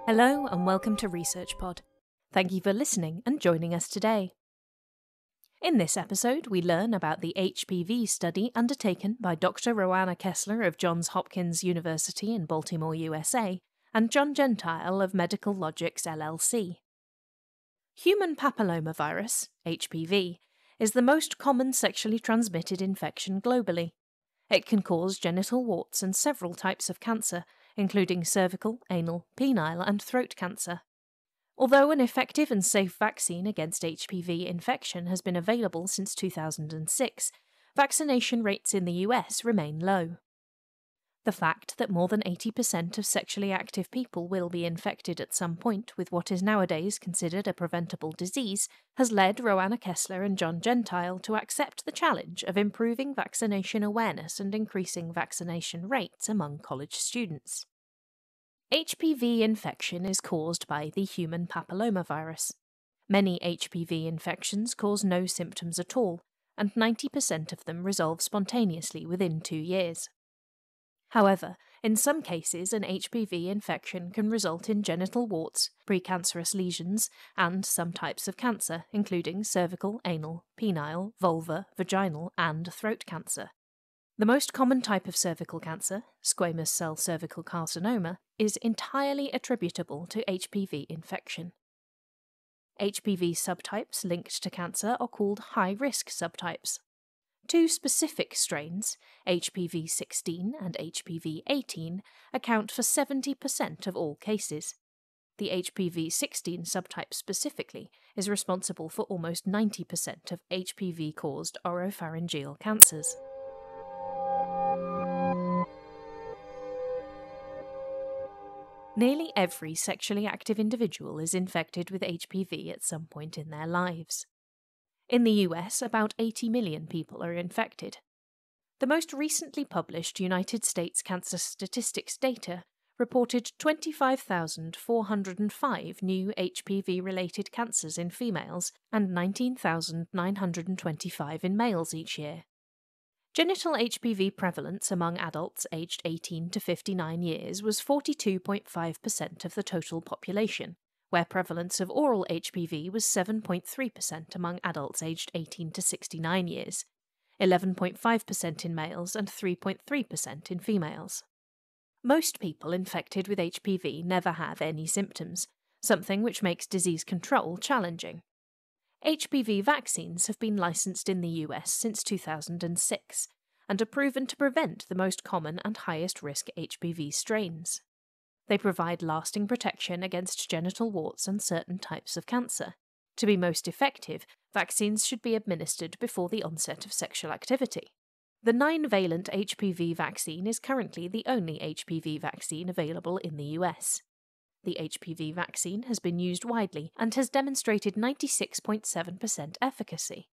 Hello and welcome to ResearchPod. Thank you for listening and joining us today. In this episode, we learn about the HPV study undertaken by Dr. Roanna Kessler of Johns Hopkins University in Baltimore, USA, and John Gentile of Medical Logics LLC. Human papillomavirus, HPV, is the most common sexually transmitted infection globally. It can cause genital warts and several types of cancer, including cervical, anal, penile, and throat cancer. Although an effective and safe vaccine against HPV infection has been available since 2006, vaccination rates in the US remain low. The fact that more than 80% of sexually active people will be infected at some point with what is nowadays considered a preventable disease has led Roanna Kessler and John Gentile to accept the challenge of improving vaccination awareness and increasing vaccination rates among college students. HPV infection is caused by the human papillomavirus. Many HPV infections cause no symptoms at all, and 90% of them resolve spontaneously within 2 years. However, in some cases an HPV infection can result in genital warts, precancerous lesions, and some types of cancer, including cervical, anal, penile, vulvar, vaginal, and throat cancer. The most common type of cervical cancer, squamous cell cervical carcinoma, is entirely attributable to HPV infection. HPV subtypes linked to cancer are called high-risk subtypes. 2 specific strains, HPV 16 and HPV 18, account for 70% of all cases. The HPV 16 subtype specifically is responsible for almost 90% of HPV-caused oropharyngeal cancers. Nearly every sexually active individual is infected with HPV at some point in their lives. In the US, about 80 million people are infected. The most recently published United States cancer statistics data reported 25,405 new HPV-related cancers in females and 19,925 in males each year. Genital HPV prevalence among adults aged 18 to 59 years was 42.5% of the total population, where prevalence of oral HPV was 7.3% among adults aged 18 to 69 years, 11.5% in males and 3.3% in females. Most people infected with HPV never have any symptoms, something which makes disease control challenging. HPV vaccines have been licensed in the US since 2006 and are proven to prevent the most common and highest risk HPV strains. They provide lasting protection against genital warts and certain types of cancer. To be most effective, vaccines should be administered before the onset of sexual activity. The 9-valent HPV vaccine is currently the only HPV vaccine available in the US. The HPV vaccine has been used widely and has demonstrated 96.7% efficacy.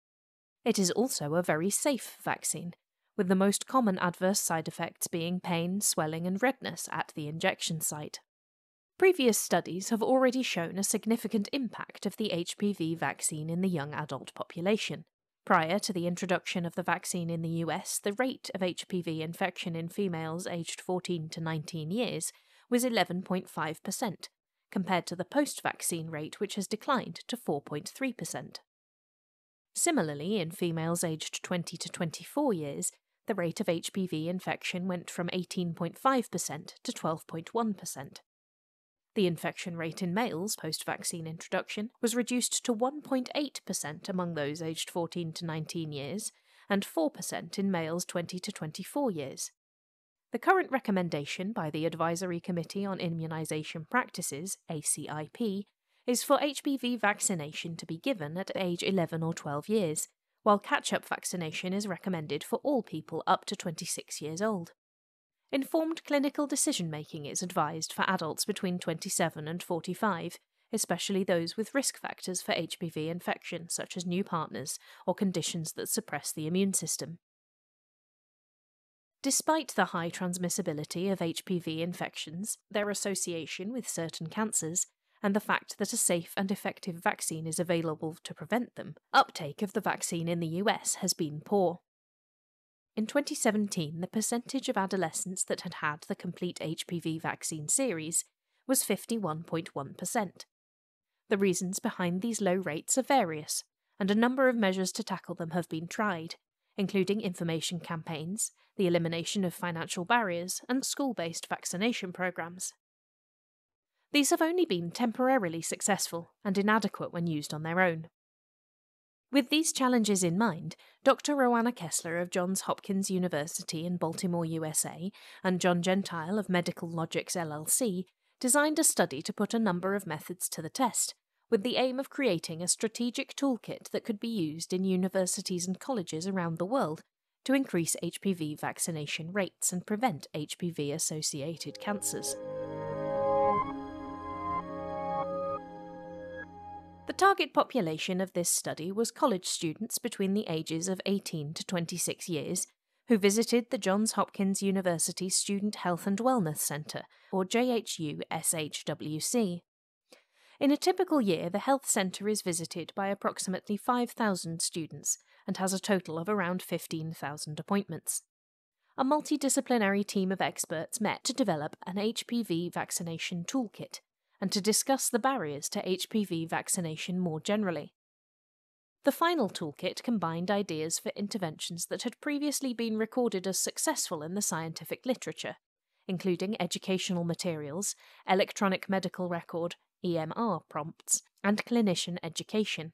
It is also a very safe vaccine, with the most common adverse side effects being pain, swelling, and redness at the injection site. Previous studies have already shown a significant impact of the HPV vaccine in the young adult population. Prior to the introduction of the vaccine in the US, the rate of HPV infection in females aged 14 to 19 years was 11.5%, compared to the post-vaccine rate which has declined to 4.3%. Similarly, in females aged 20 to 24 years, the rate of HPV infection went from 18.5% to 12.1%. The infection rate in males post-vaccine introduction was reduced to 1.8% among those aged 14 to 19 years and 4% in males 20 to 24 years. The current recommendation by the Advisory Committee on Immunisation Practices, ACIP, is for HPV vaccination to be given at age 11 or 12 years, while catch-up vaccination is recommended for all people up to 26 years old. Informed clinical decision-making is advised for adults between 27 and 45, especially those with risk factors for HPV infection, such as new partners or conditions that suppress the immune system. Despite the high transmissibility of HPV infections, their association with certain cancers, and the fact that a safe and effective vaccine is available to prevent them, uptake of the vaccine in the US has been poor. In 2017, the percentage of adolescents that had had the complete HPV vaccine series was 51.1%. The reasons behind these low rates are various, and a number of measures to tackle them have been tried, including information campaigns, the elimination of financial barriers, and school-based vaccination programs. These have only been temporarily successful and inadequate when used on their own. With these challenges in mind, Dr. Roanna Kessler of Johns Hopkins University in Baltimore, USA, and John Gentile of Medical Logics LLC designed a study to put a number of methods to the test, with the aim of creating a strategic toolkit that could be used in universities and colleges around the world to increase HPV vaccination rates and prevent HPV-associated cancers. The target population of this study was college students between the ages of 18 to 26 years who visited the Johns Hopkins University Student Health and Wellness Center, or JHU-SHWC. In a typical year, the health center is visited by approximately 5,000 students and has a total of around 15,000 appointments. A multidisciplinary team of experts met to develop an HPV vaccination toolkit and to discuss the barriers to HPV vaccination more generally. The final toolkit combined ideas for interventions that had previously been recorded as successful in the scientific literature, including educational materials, electronic medical record, EMR prompts, and clinician education.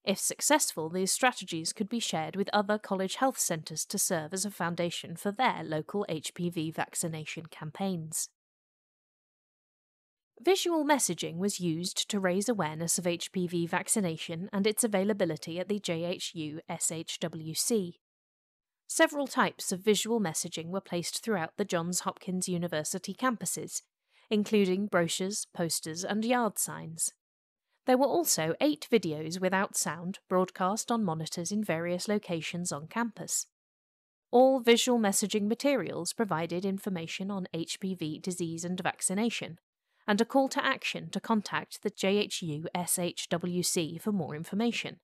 If successful, these strategies could be shared with other college health centers to serve as a foundation for their local HPV vaccination campaigns. Visual messaging was used to raise awareness of HPV vaccination and its availability at the JHU-SHWC. Several types of visual messaging were placed throughout the Johns Hopkins University campuses, including brochures, posters, and yard signs. There were also 8 videos without sound broadcast on monitors in various locations on campus. All visual messaging materials provided information on HPV disease and vaccination, and a call to action to contact the JHU-SHWC for more information.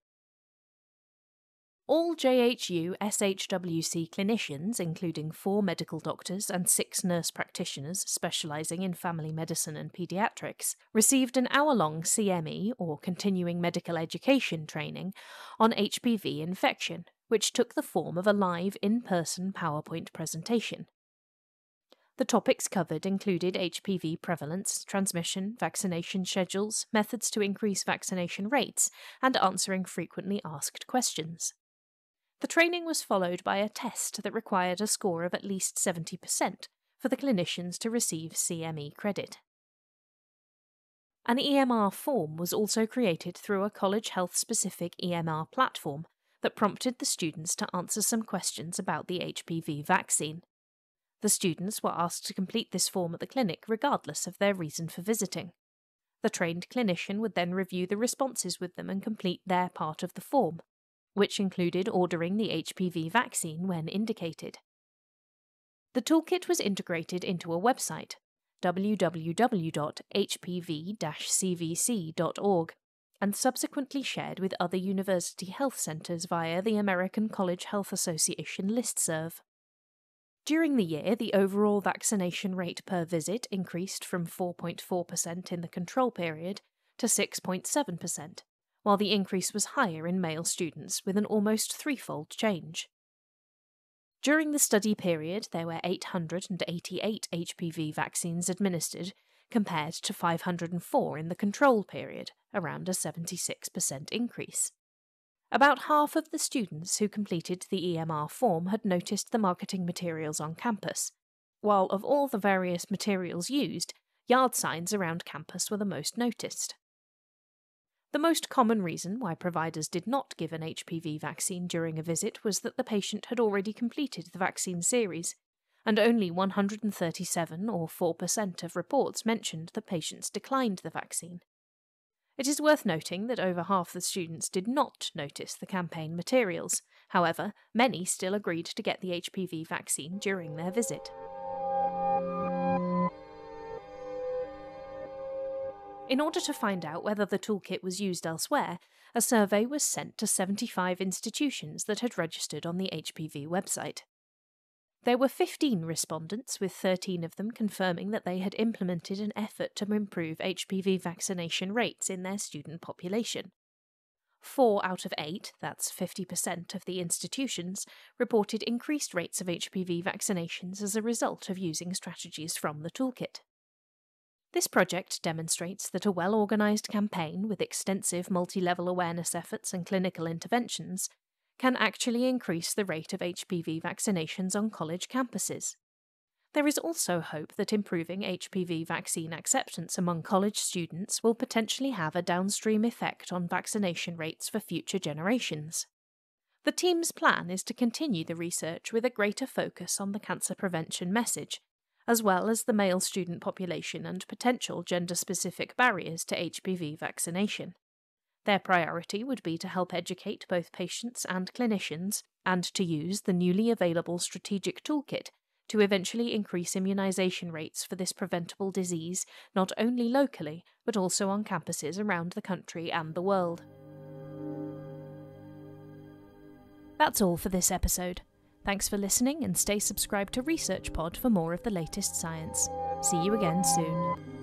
All JHU-SHWC clinicians, including 4 medical doctors and 6 nurse practitioners specialising in family medicine and paediatrics, received an hour-long CME, or continuing medical education training, on HPV infection, which took the form of a live in-person PowerPoint presentation. The topics covered included HPV prevalence, transmission, vaccination schedules, methods to increase vaccination rates, and answering frequently asked questions. The training was followed by a test that required a score of at least 70% for the clinicians to receive CME credit. An EMR form was also created through a college health-specific EMR platform that prompted the students to answer some questions about the HPV vaccine. The students were asked to complete this form at the clinic regardless of their reason for visiting. The trained clinician would then review the responses with them and complete their part of the form, which included ordering the HPV vaccine when indicated. The toolkit was integrated into a website, www.hpv-cvc.org, and subsequently shared with other university health centers via the American College Health Association listserv. During the year, the overall vaccination rate per visit increased from 4.4% in the control period to 6.7%, while the increase was higher in male students with an almost threefold change. During the study period, there were 888 HPV vaccines administered, compared to 504 in the control period, around a 76% increase. About half of the students who completed the EMR form had noticed the marketing materials on campus, while of all the various materials used, yard signs around campus were the most noticed. The most common reason why providers did not give an HPV vaccine during a visit was that the patient had already completed the vaccine series, and only 137 or 4% of reports mentioned that patients declined the vaccine. It is worth noting that over half the students did not notice the campaign materials. However, many still agreed to get the HPV vaccine during their visit. In order to find out whether the toolkit was used elsewhere, a survey was sent to 75 institutions that had registered on the HPV website. There were 15 respondents, with 13 of them confirming that they had implemented an effort to improve HPV vaccination rates in their student population. 4 out of 8, that's 50% of the institutions, reported increased rates of HPV vaccinations as a result of using strategies from the toolkit. This project demonstrates that a well-organised campaign with extensive multi-level awareness efforts and clinical interventions can actually increase the rate of HPV vaccinations on college campuses. There is also hope that improving HPV vaccine acceptance among college students will potentially have a downstream effect on vaccination rates for future generations. The team's plan is to continue the research with a greater focus on the cancer prevention message, as well as the male student population and potential gender-specific barriers to HPV vaccination. Their priority would be to help educate both patients and clinicians, and to use the newly available strategic toolkit to eventually increase immunisation rates for this preventable disease, not only locally, but also on campuses around the country and the world. That's all for this episode. Thanks for listening, and stay subscribed to ResearchPod for more of the latest science. See you again soon.